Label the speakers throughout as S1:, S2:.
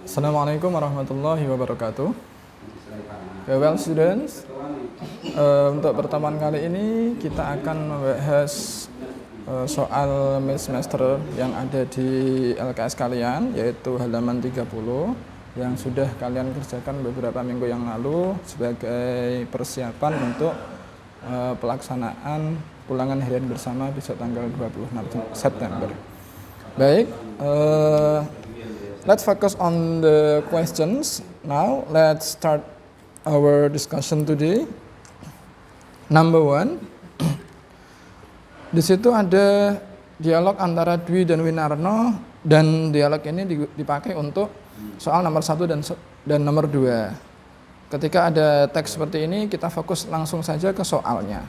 S1: Assalamualaikum warahmatullahi wabarakatuh. Well students, untuk pertemuan kali ini kita akan membahas soal mid semester yang ada di LKS kalian, yaitu halaman 30 yang sudah kalian kerjakan beberapa minggu yang lalu sebagai persiapan untuk pelaksanaan ulangan harian bersama besok tanggal 26 September. Baik, let's focus on the questions. Now, let's start our discussion today. Number 1, di situ ada dialog antara Dwi dan Winarno, dan dialog ini dipakai untuk soal nomor 1 dan nomor 2. Ketika ada teks seperti ini, kita fokus langsung saja ke soalnya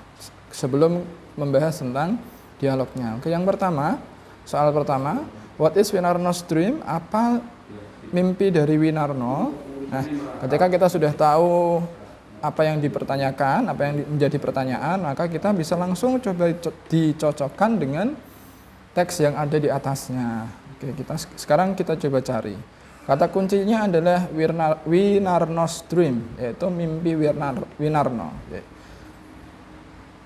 S1: sebelum membahas tentang dialognya. Oke, yang pertama, soal pertama, what is Winarno's dream? Apa mimpi dari Winarno? Nah, ketika kita sudah tahu apa yang dipertanyakan, apa yang menjadi pertanyaan, maka kita bisa langsung coba dicocokkan dengan teks yang ada di atasnya. Oke, sekarang kita coba cari. Kata kuncinya adalah Winarno's dream, yaitu mimpi Winarno. Oke.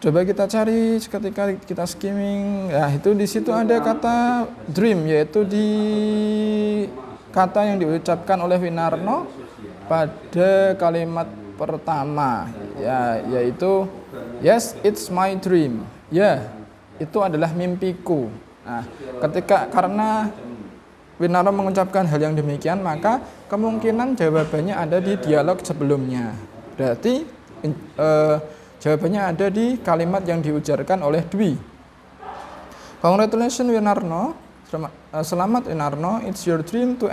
S1: Coba kita cari ketika kita skimming. Ya, itu di situ ada kata dream, yaitu di kata yang diucapkan oleh Winarno pada kalimat pertama, ya, yaitu yes, it's my dream. Ya, itu adalah mimpiku. Nah, karena Winarno mengucapkan hal yang demikian, maka kemungkinan jawabannya ada di dialog sebelumnya. Berarti jawabannya ada di kalimat yang diujarkan oleh Dwi. Congratulations Winarno. Selamat Winarno. It's your dream to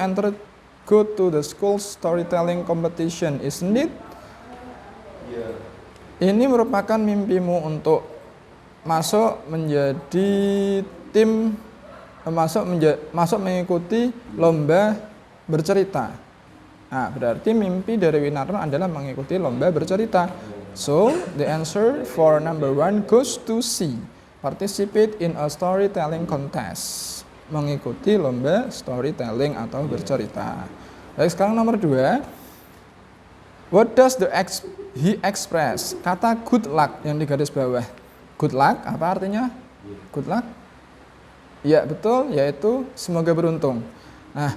S1: go to the school storytelling competition, isn't it? Ini merupakan mimpimu untuk masuk menjadi tim, masuk mengikuti lomba bercerita. Nah, berarti mimpi dari Winarno adalah mengikuti lomba bercerita. So, the answer for number 1 goes to C. Participate in a storytelling contest. Mengikuti lomba storytelling atau bercerita. Baik, sekarang nomor 2. What does he express? Kata good luck yang di garis bawah. Good luck, apa artinya? Good luck? Ya, betul, yaitu semoga beruntung. Nah,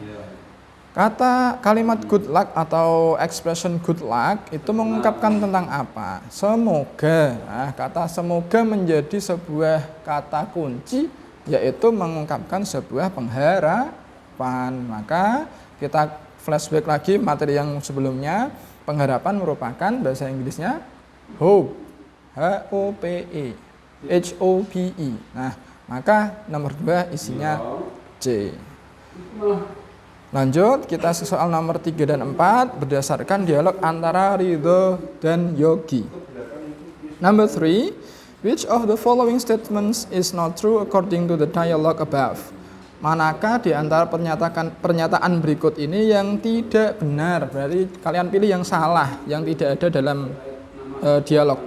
S1: kalimat good luck atau expression good luck itu mengungkapkan tentang apa? Semoga. Nah, kata semoga menjadi sebuah kata kunci, yaitu mengungkapkan sebuah pengharapan. Maka kita flashback lagi materi yang sebelumnya. Pengharapan merupakan bahasa Inggrisnya hope, H-O-P-E, H-O-P-E. Nah, maka nomor 2 isinya C. Lanjut, kita soal nomor 3 dan 4 berdasarkan dialog antara Ridho dan Yogi. Number 3, which of the following statements is not true according to the dialogue above? Manakah di antara pernyataan berikut ini yang tidak benar? Berarti kalian pilih yang salah, yang tidak ada dalam dialog.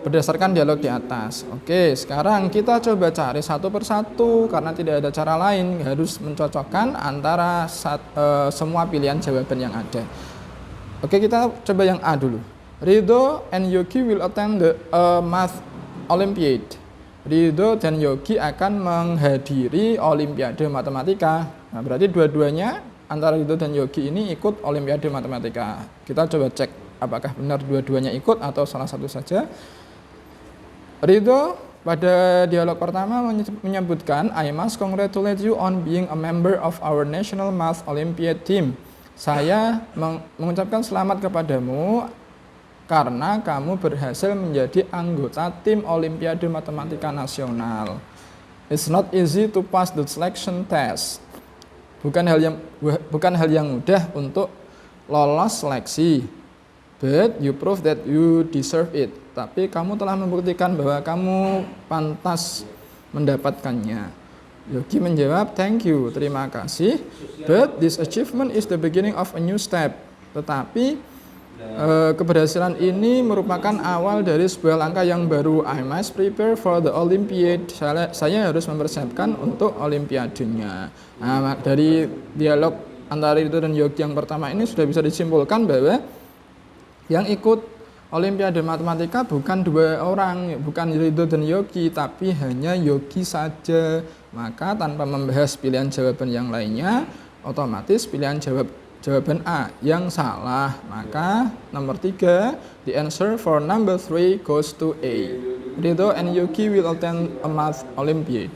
S1: Berdasarkan dialog di atas. Oke, sekarang kita coba cari satu persatu karena tidak ada cara lain, harus mencocokkan antara semua pilihan jawaban yang ada. Oke, kita coba yang A dulu. Ridho and Yogi will attend the math Olympiad. Ridho dan Yogi akan menghadiri Olimpiade Matematika. Nah, berarti dua-duanya antara Ridho dan Yogi ini ikut Olimpiade Matematika. Kita coba cek apakah benar dua-duanya ikut atau salah satu saja. Ridho pada dialog pertama menyebutkan, I must congratulate you on being a member of our National Math Olympiad team. Saya mengucapkan selamat kepadamu karena kamu berhasil menjadi anggota tim Olimpiade Matematika Nasional. It's not easy to pass the selection test. Bukan hal yang mudah untuk lolos seleksi. But you prove that you deserve it. Tapi kamu telah membuktikan bahwa kamu pantas mendapatkannya. Yogi menjawab, thank you, terima kasih. But this achievement is the beginning of a new step. Tetapi keberhasilan ini merupakan awal dari sebuah langkah yang baru. I must prepare for the Olympiad. Saya harus mempersiapkan untuk Olimpiadenya. Nah, dari dialog antara Ridho dan Yogi yang pertama ini sudah bisa disimpulkan bahwa yang ikut Olimpiade Matematika bukan 2 orang, bukan Ridho dan Yogi, tapi hanya Yogi saja. Maka tanpa membahas pilihan jawaban yang lainnya, otomatis pilihan jawaban A yang salah. Maka nomor 3, the answer for number 3 goes to A. Ridho and Yogi will attend a math Olympiad.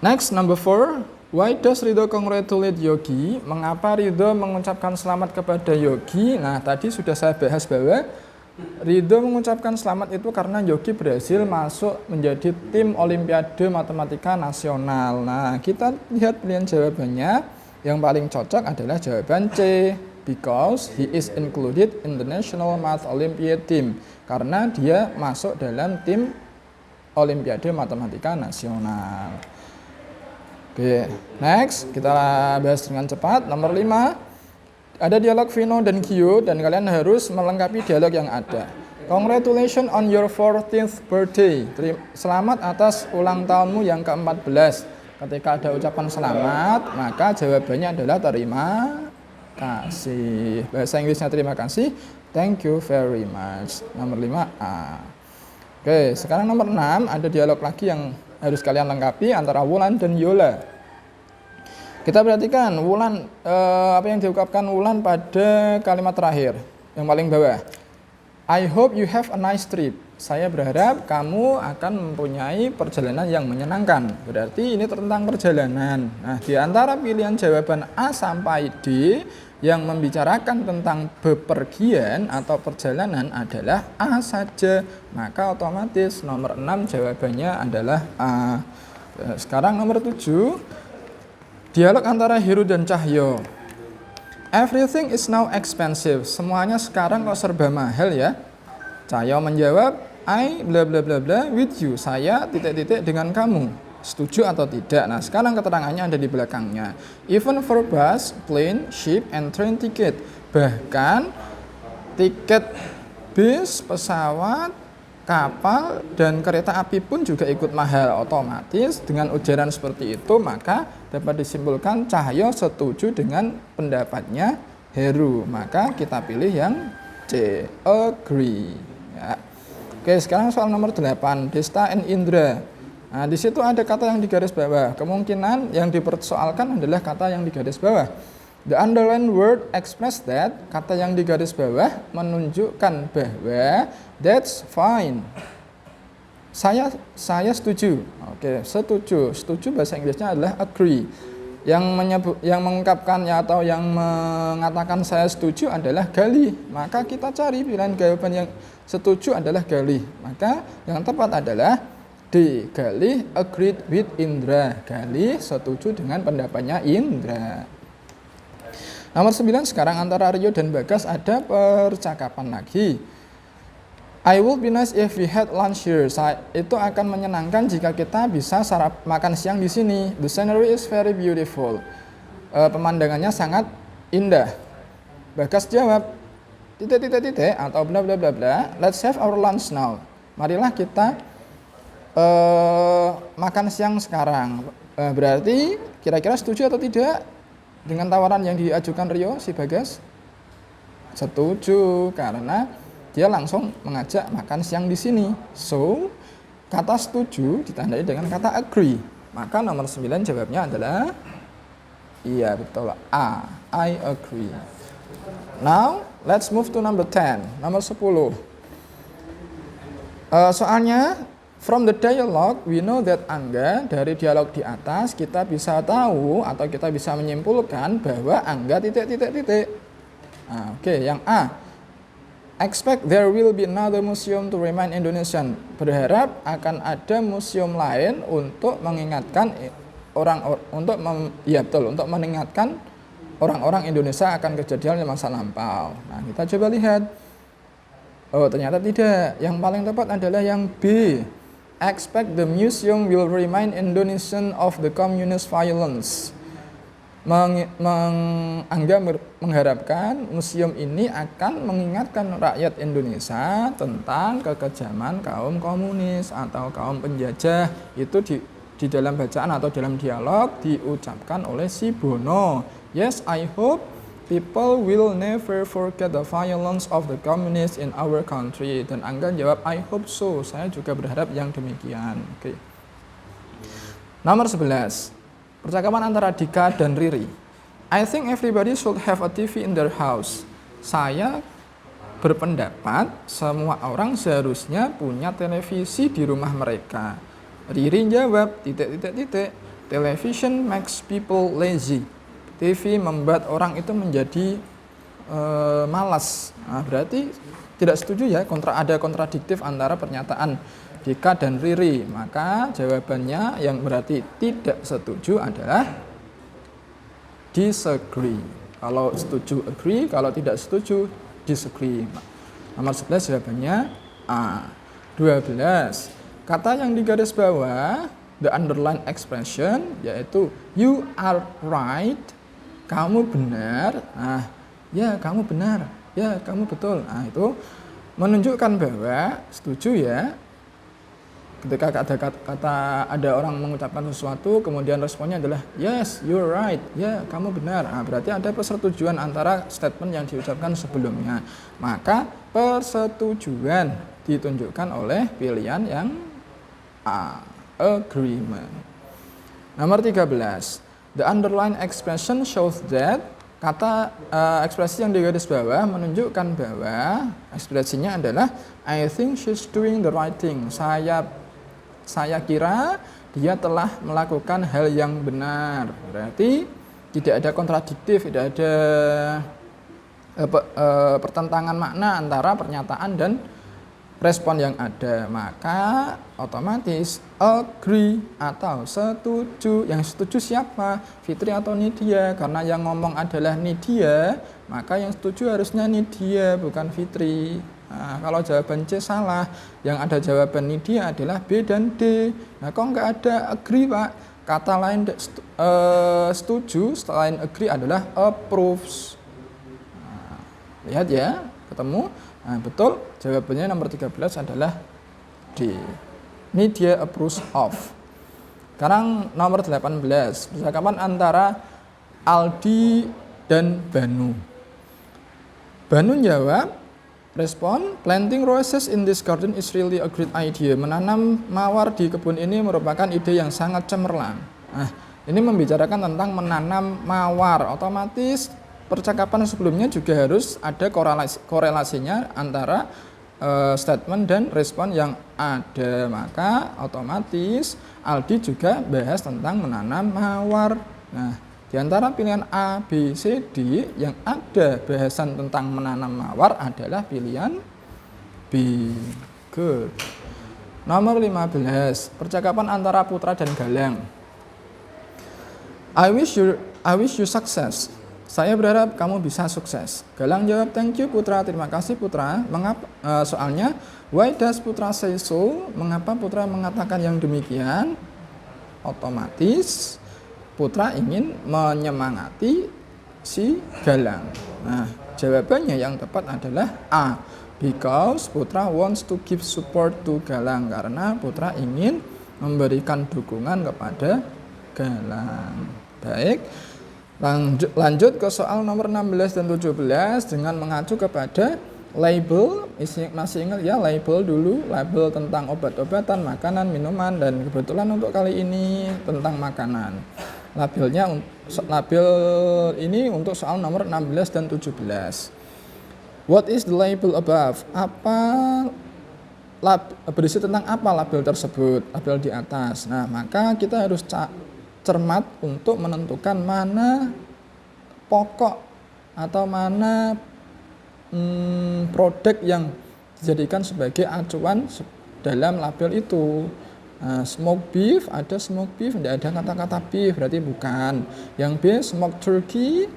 S1: Next, number 4. Why does Ridho congratulate Yogi? Mengapa Ridho mengucapkan selamat kepada Yogi? Nah, tadi sudah saya bahas bahwa Ridho mengucapkan selamat itu karena Yogi berhasil masuk menjadi tim Olimpiade Matematika Nasional. Nah, kita lihat pilihan jawabannya. Yang paling cocok adalah jawaban C, because he is included in the National Math Olympiad team. Karena dia masuk dalam tim Olimpiade Matematika Nasional. Oke, next kita bahas dengan cepat. Nomor 5, ada dialog Vino dan Gio dan kalian harus melengkapi dialog yang ada. Congratulations on your 14th birthday. Selamat atas ulang tahunmu yang ke-14. Ketika ada ucapan selamat, maka jawabannya adalah terima kasih. Bahasa Inggrisnya terima kasih. Thank you very much. Nomor 5A. Oke, sekarang nomor 6, ada dialog lagi yang harus kalian lengkapi antara Wulan dan Yola. Kita perhatikan Wulan, apa yang diungkapkan Wulan pada kalimat terakhir yang paling bawah. I hope you have a nice trip. Saya berharap kamu akan mempunyai perjalanan yang menyenangkan. Berarti ini tentang perjalanan. Nah, di antara pilihan jawaban A sampai D yang membicarakan tentang bepergian atau perjalanan adalah A saja. Maka otomatis nomor 6 jawabannya adalah A. Sekarang nomor 7. Dialog antara Heru dan Cahyo. Everything is now expensive. Semuanya sekarang kok serba mahal ya. Cahyo menjawab, I bla bla bla bla with you. Saya titik-titik dengan kamu. Setuju atau tidak? Nah, sekarang keterangannya ada di belakangnya. Even for bus, plane, ship, and train ticket. Bahkan tiket bis, pesawat, kapal, dan kereta api pun juga ikut mahal. Otomatis dengan ujaran seperti itu, maka dapat disimpulkan Cahyo setuju dengan pendapatnya Heru. Maka kita pilih yang C, agree. Ya. Oke, sekarang soal nomor 8, Desta and Indra. Nah, di situ ada kata yang di garis bawah. Kemungkinan yang dipersoalkan adalah kata yang di garis bawah. The underlined word express that. Kata yang di garis bawah menunjukkan bahwa that's fine. Saya setuju. Oke, setuju. Setuju bahasa Inggrisnya adalah agree. Yang mengungkapkannya atau yang mengatakan saya setuju adalah Gali. Maka kita cari pilihan jawaban yang setuju adalah Gali. Maka yang tepat adalah D. Gali agreed with Indra. Gali setuju dengan pendapatnya Indra. Nomor 9, sekarang antara Rio dan Bagas ada percakapan lagi. I would be nice if we had lunch here. Itu akan menyenangkan jika kita bisa makan siang di sini. The scenery is very beautiful. Pemandangannya sangat indah. Bagas jawab, titik atau bla bla bla bla. Let's have our lunch now. Marilah kita makan siang sekarang. Berarti kira-kira setuju atau tidak dengan tawaran yang diajukan Rio si Bagas? Setuju, karena dia langsung mengajak makan siang di sini. So, kata setuju ditandai dengan kata agree. Maka nomor 9 jawabnya adalah iya, betul, A. I agree. Now, let's move to number 10. Nomor 10. Soalnya, from the dialogue, we know that Angga, dari dialog di atas, kita bisa tahu atau kita bisa menyimpulkan bahwa Angga titik. Nah, oke, yang A. Expect there will be another museum to remind Indonesian. Berharap akan ada museum lain untuk mengingatkan untuk mengingatkan orang-orang Indonesia akan kejadian di masa lampau. Nah, kita coba lihat. Oh, ternyata tidak. Yang paling tepat adalah yang B. Expect the museum will remind Indonesian of the communist violence. Angga mengharapkan museum ini akan mengingatkan rakyat Indonesia tentang kekejaman kaum komunis atau kaum penjajah itu di dalam bacaan atau dalam dialog diucapkan oleh si Bono. Yes, I hope people will never forget the violence of the communists in our country. Dan Angga jawab, I hope so. Saya juga berharap yang demikian. Oke. Nomor 11. Percakapan antara Dika dan Riri. I think everybody should have a TV in their house. Saya berpendapat semua orang seharusnya punya televisi di rumah mereka. Riri jawab, television makes people lazy. TV membuat orang itu menjadi malas. Nah, berarti tidak setuju ya, ada kontradiktif antara pernyataan Dika dan Riri. Maka jawabannya yang berarti tidak setuju adalah disagree. Kalau setuju agree, kalau tidak setuju disagree. Nomor 11 jawabannya A. 12. Kata yang digaris bawah, the underline expression, yaitu you are right, kamu benar. Nah, ya kamu benar, ya kamu betul. Nah, itu menunjukkan bahwa setuju ya. Ketika ada orang mengucapkan sesuatu, kemudian responnya adalah yes, you're right, ya kamu benar. Nah, berarti ada persetujuan antara statement yang diucapkan sebelumnya. Maka persetujuan ditunjukkan oleh pilihan yang A, agreement. Nomor 13. The underline expression shows that, kata ekspresi yang digaris bawah menunjukkan bahwa ekspresinya adalah I think she's doing the right thing. Saya kira dia telah melakukan hal yang benar. Berarti tidak ada kontradiktif, tidak ada pertentangan makna antara pernyataan dan respon yang ada. Maka otomatis agree atau setuju. Yang setuju siapa? Fitri atau Nidia? Karena yang ngomong adalah Nidia, maka yang setuju harusnya Nidia, bukan Fitri. Nah, kalau jawaban C salah, yang ada jawaban Nidia adalah B dan D. Nah, kok nggak ada agree, Pak? Kata lain setuju selain agree adalah approves. Nah, lihat ya, ketemu? Nah, betul, jawabannya nomor 13 adalah D. Nidia approves of. Sekarang nomor 18, percakapan antara Aldi dan Banu. Banu jawab, respon, planting roses in this garden is really a great idea. Menanam mawar di kebun ini merupakan ide yang sangat cemerlang. Nah, ini membicarakan tentang menanam mawar. Otomatis percakapan sebelumnya juga harus ada korelasinya antara statement dan respon yang ada. Maka otomatis Aldi juga bahas tentang menanam mawar. Nah, di antara pilihan A, B, C, D yang ada bahasan tentang menanam mawar adalah pilihan B. Good. Nomor 15, percakapan antara Putra dan Galang. I wish you success. Saya berharap kamu bisa sukses. Galang jawab, thank you Putra, terima kasih Putra. Soalnya, why does Putra say so? Mengapa Putra mengatakan yang demikian? Otomatis Putra ingin menyemangati si Galang. Nah, jawabannya yang tepat adalah A. Because Putra wants to give support to Galang. Karena Putra ingin memberikan dukungan kepada Galang. Baik. Lanjut ke soal nomor 16 dan 17 dengan mengacu kepada label. Masih ingat ya, label dulu, label tentang obat-obatan, makanan, minuman, dan kebetulan untuk kali ini tentang makanan. Label ini untuk soal nomor 16 dan 17. What is the label above? Berisi tentang apa label tersebut? Label di atas. Nah, maka kita harus cermat untuk menentukan mana pokok atau mana produk yang dijadikan sebagai acuan dalam label itu. Smoked beef, ada smoked beef, tidak ada kata-kata beef, berarti bukan. Yang B, smoked turkey.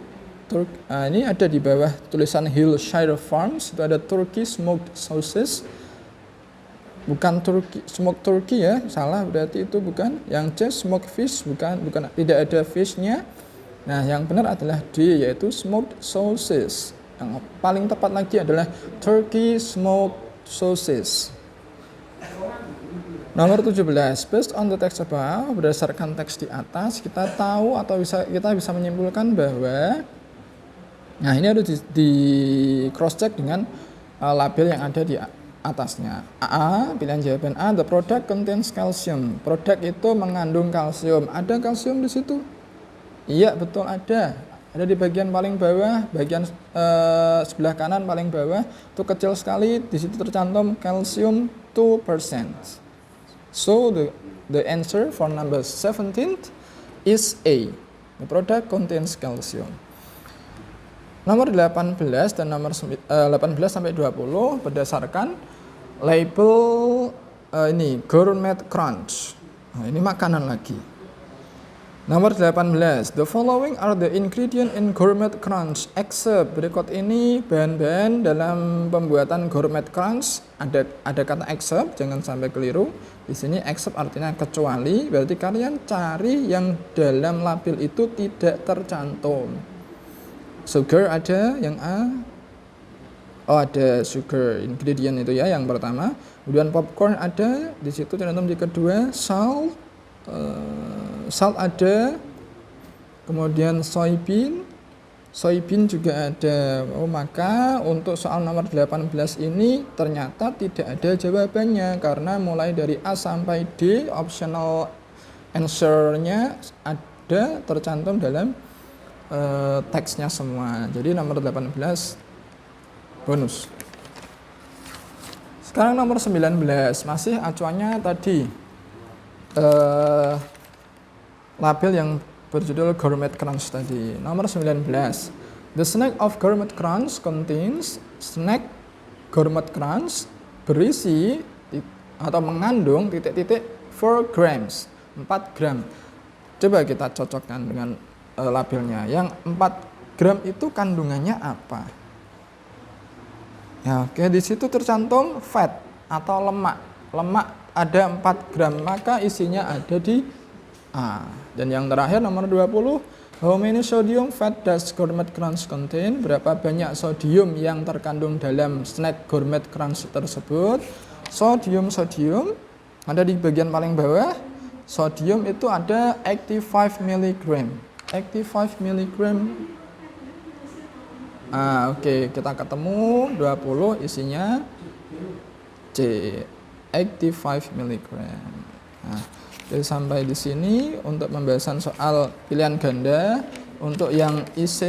S1: Ini ada di bawah tulisan Hillshire Farms, itu ada turkey smoked sausages. Bukan smoked turkey ya, salah berarti itu bukan. Yang C, smoked fish, bukan, tidak ada fishnya. Nah, yang benar adalah D, yaitu smoked sausages. Yang paling tepat lagi adalah turkey smoked sausages. Nomor 17, based on the text above, berdasarkan teks di atas, kita tahu atau kita bisa menyimpulkan bahwa, nah ini harus di cross check dengan label yang ada di atasnya. A, pilihan jawaban A, the product contains calcium. Produk itu mengandung kalsium. Ada kalsium di situ? Iya, betul ada. Ada di bagian paling bawah, bagian sebelah kanan paling bawah, itu kecil sekali. Di situ tercantum calcium 2%. So the answer for number 17 is A. The product contains calcium. Nomor 18 dan nomor 18 sampai 20 berdasarkan label ini Gourmet Crunch. Nah, ini makanan lagi. Nomor 18, the following are the ingredient in Gourmet Crunch except, berikut ini bahan-bahan dalam pembuatan Gourmet Crunch. Ada kata except, jangan sampai keliru. Di sini except artinya kecuali, berarti kalian cari yang dalam label itu tidak tercantum. Sugar ada yang A. Oh, ada sugar ingredient itu ya yang pertama. Kemudian popcorn ada di situ tercantum di kedua. Salt ada, kemudian soybean juga ada. Oh, maka untuk soal nomor 18 ini ternyata tidak ada jawabannya karena mulai dari A sampai D optional answer-nya ada tercantum dalam teksnya semua. Jadi nomor 18 bonus. Sekarang nomor 19, masih acuannya tadi label yang berjudul Gourmet Crunch tadi. Nomor 19, the snack of Gourmet Crunch contains, snack Gourmet Crunch berisi atau mengandung titik-titik 4 grams, 4 gram. Coba kita cocokkan dengan labelnya. Yang 4 gram itu kandungannya apa? Ya, oke, di situ tercantum fat atau lemak. Lemak ada 4 gram, maka isinya ada di A. Dan yang terakhir nomor 20, how many sodium fat does Gourmet Crunch contain? Berapa banyak sodium yang terkandung dalam snack Gourmet Crunch tersebut? Sodium ada di bagian paling bawah. Sodium itu ada 85 mg. 85 mg. Oke, kita ketemu 20 isinya C. 85 mg. Nah, jadi sampai di sini untuk pembahasan soal pilihan ganda. Untuk yang IC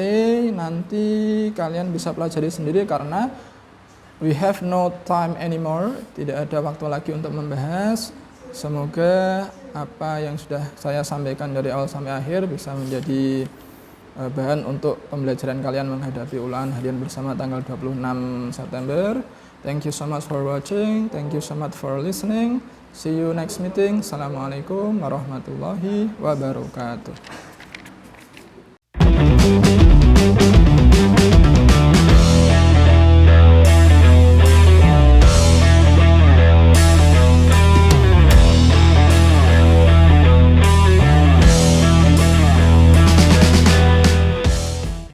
S1: nanti kalian bisa pelajari sendiri karena we have no time anymore. Tidak ada waktu lagi untuk membahas. Semoga apa yang sudah saya sampaikan dari awal sampai akhir bisa menjadi bahan untuk pembelajaran kalian menghadapi ulangan harian bersama tanggal 26 September. Thank you so much for watching. Thank you so much for listening. See you next meeting. Assalamualaikum warahmatullahi wabarakatuh.